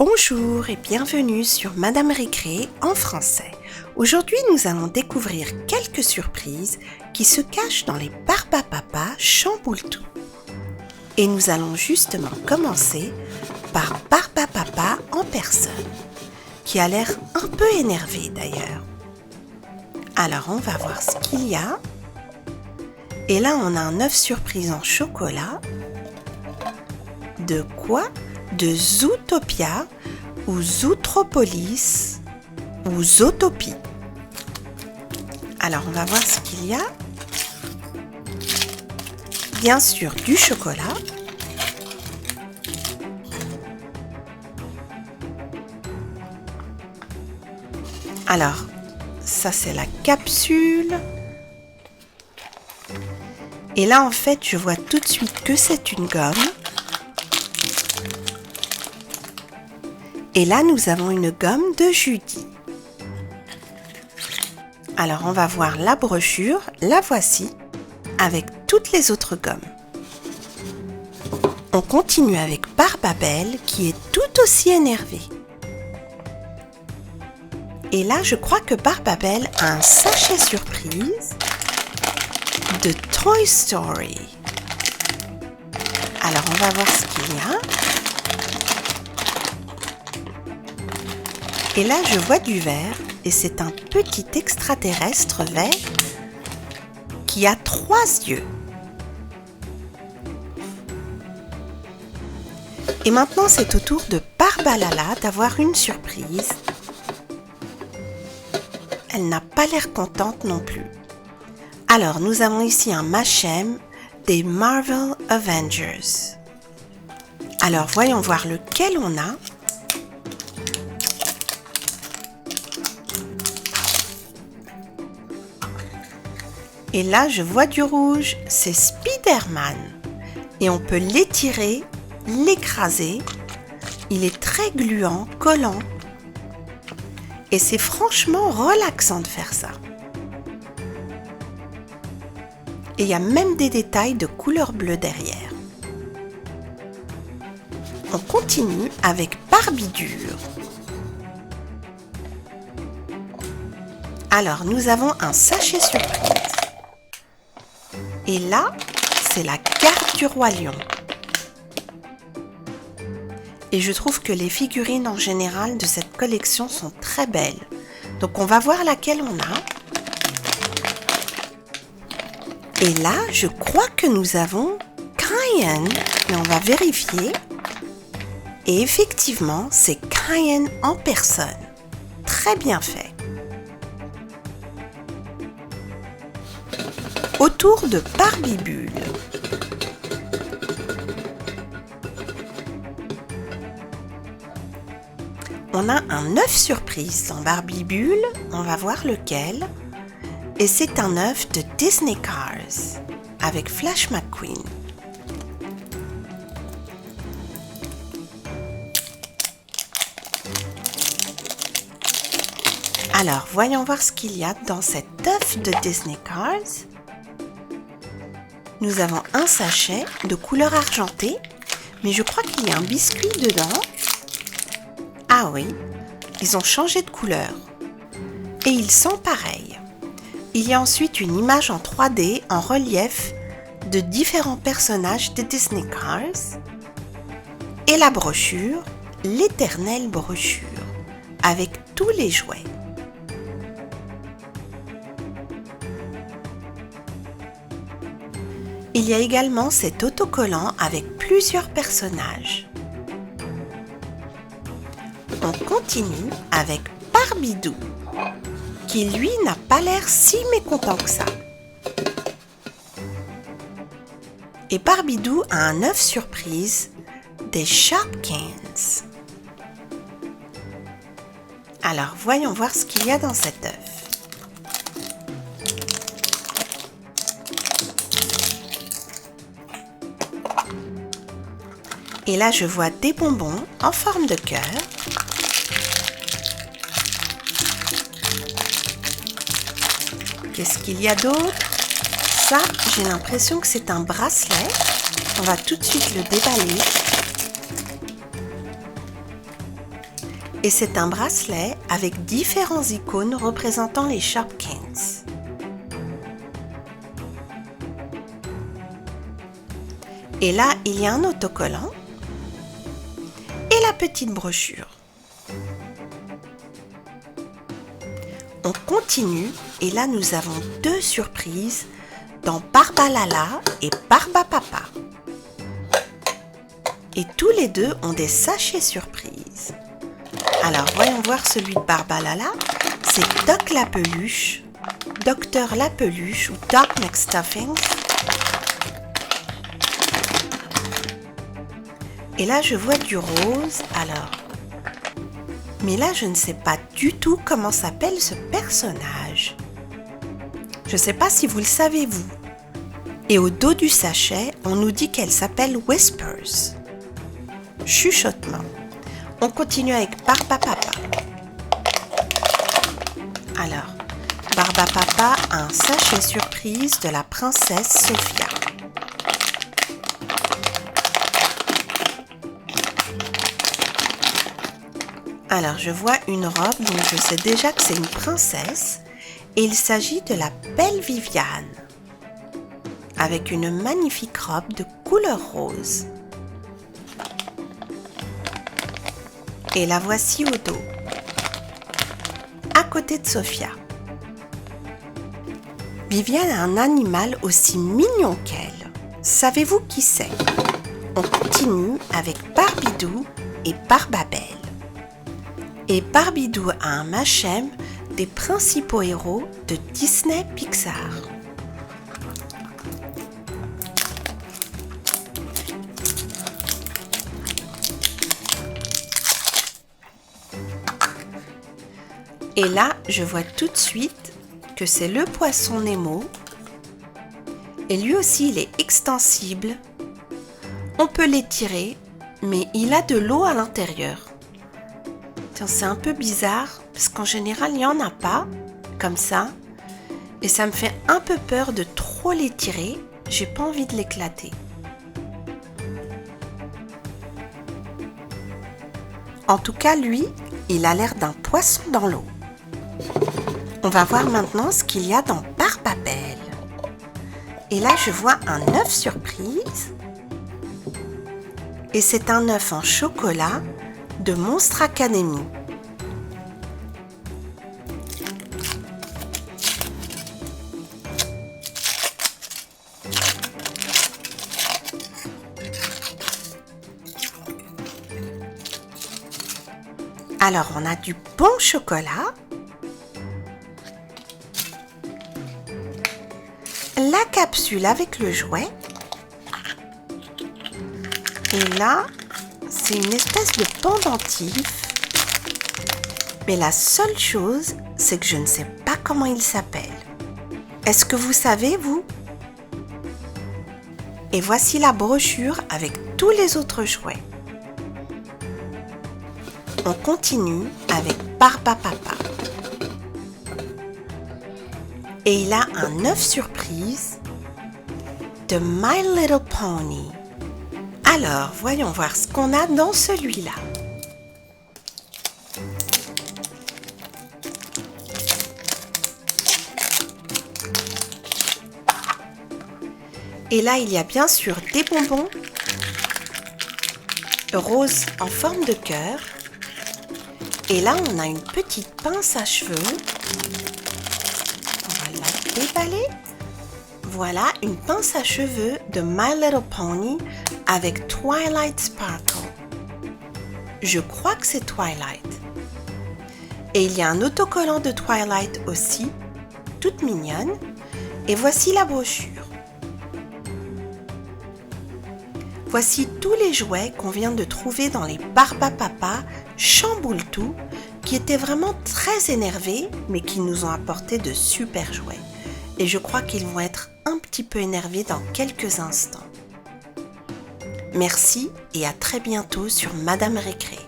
Bonjour et bienvenue sur Madame Récré en français. Aujourd'hui, nous allons découvrir quelques surprises qui se cachent dans les Barbapapa Chamboule-tout. Et nous allons justement commencer par Barbapapa en personne, qui a l'air un peu énervé d'ailleurs. Alors, on va voir ce qu'il y a. Et là, on a un œuf surprise en chocolat. De quoi ? De Zootopia ou Zootropolis ou Zootopie. Alors, on va voir ce qu'il y a. Bien sûr, du chocolat. Alors, ça c'est la capsule. Et là, en fait, je vois tout de suite que c'est une gomme. Et là, nous avons une gomme de Judy. Alors, on va voir la brochure. La voici, avec toutes les autres gommes. On continue avec Barbabel, qui est tout aussi énervé. Et là, je crois que Barbabel a un sachet surprise de Toy Story. Alors, on va voir ce qu'il y a. Et là, je vois du vert, et c'est un petit extraterrestre vert qui a 3 yeux. Et maintenant, c'est au tour de Barbalala d'avoir une surprise. Elle n'a pas l'air contente non plus. Alors, nous avons ici un Machem des Marvel Avengers. Alors, voyons voir lequel on a. Et là, je vois du rouge, c'est Spider-Man. Et on peut l'étirer, l'écraser. Il est très gluant, collant. Et c'est franchement relaxant de faire ça. Et il y a même des détails de couleur bleue derrière. On continue avec Barbidure. Alors, nous avons un sachet surprise. Et là, c'est la garde du Roi Lion. Et je trouve que les figurines en général de cette collection sont très belles. Donc on va voir laquelle on a. Et là, je crois que nous avons Cayenne. Mais on va vérifier. Et effectivement, c'est Cayenne en personne. Très bien fait. Autour de Barbibule. On a un œuf surprise dans Barbibule, on va voir lequel. Et c'est un œuf de Disney Cars avec Flash McQueen. Alors, voyons voir ce qu'il y a dans cet œuf de Disney Cars. Nous avons un sachet de couleur argentée, mais je crois qu'il y a un biscuit dedans. Ah oui, ils ont changé de couleur. Et ils sont pareils. Il y a ensuite une image en 3D en relief de différents personnages de Disney Cars. Et la brochure, l'éternelle brochure, avec tous les jouets. Il y a également cet autocollant avec plusieurs personnages. On continue avec Barbidou, qui lui n'a pas l'air si mécontent que ça. Et Barbidou a un œuf surprise des Shopkins. Alors, voyons voir ce qu'il y a dans cet œuf. Et là, je vois des bonbons en forme de cœur. Qu'est-ce qu'il y a d'autre ? Ça, j'ai l'impression que c'est un bracelet. On va tout de suite le déballer. Et c'est un bracelet avec différents icônes représentant les Shopkins. Et là, il y a un autocollant et la petite brochure. On continue et là, nous avons deux surprises dans Barbalala et Barbapapa. Et tous les deux ont des sachets surprises. Alors, voyons voir celui de Barbalala. C'est Doc la peluche, Docteur la peluche ou Doc McStuffins. Et là, je vois du rose, alors. Mais là, je ne sais pas du tout comment s'appelle ce personnage. Je ne sais pas si vous le savez, vous. Et au dos du sachet, on nous dit qu'elle s'appelle Whispers. Chuchotement. On continue avec Barbapapa. Alors, Barbapapa a un sachet surprise de la princesse Sophia. Alors, je vois une robe, donc je sais déjà que c'est une princesse. Et il s'agit de la belle Viviane, avec une magnifique robe de couleur rose. Et la voici au dos, à côté de Sophia. Viviane a un animal aussi mignon qu'elle. Savez-vous qui c'est? On continue avec Barbidou et Barbabelle. Et Barbidou a un machem des principaux héros de Disney Pixar. Et là, je vois tout de suite que c'est le poisson Nemo. Et lui aussi, il est extensible. On peut l'étirer, mais il a de l'eau à l'intérieur. Tiens, c'est un peu bizarre, parce qu'en général, il n'y en a pas, comme ça. Et ça me fait un peu peur de trop l'étirer. J'ai pas envie de l'éclater. En tout cas, lui, il a l'air d'un poisson dans l'eau. On va voir maintenant ce qu'il y a dans Barbabelle. Et là, je vois un œuf surprise. Et c'est un œuf en chocolat de Monstre Academy. Alors, on a du bon chocolat, la capsule avec le jouet, et là, c'est une espèce de pendentif, mais la seule chose, c'est que je ne sais pas comment il s'appelle. Est-ce que vous savez, vous? Et voici la brochure avec tous les autres jouets. On continue avec Barbapapa. Et il a un œuf surprise de My Little Pony. Alors, voyons voir ce qu'on a dans celui-là. Et là, il y a bien sûr des bonbons roses en forme de cœur. Et là, on a une petite pince à cheveux. On va la déballer. Voilà, une pince à cheveux de My Little Pony avec Twilight Sparkle. Je crois que c'est Twilight. Et il y a un autocollant de Twilight aussi, toute mignonne. Et voici la brochure. Voici tous les jouets qu'on vient de trouver dans les Barbapapa Chamboule-Tout, qui étaient vraiment très énervés, mais qui nous ont apporté de super jouets. Et je crois qu'ils vont être un petit peu énervés dans quelques instants. Merci et à très bientôt sur Madame Récré.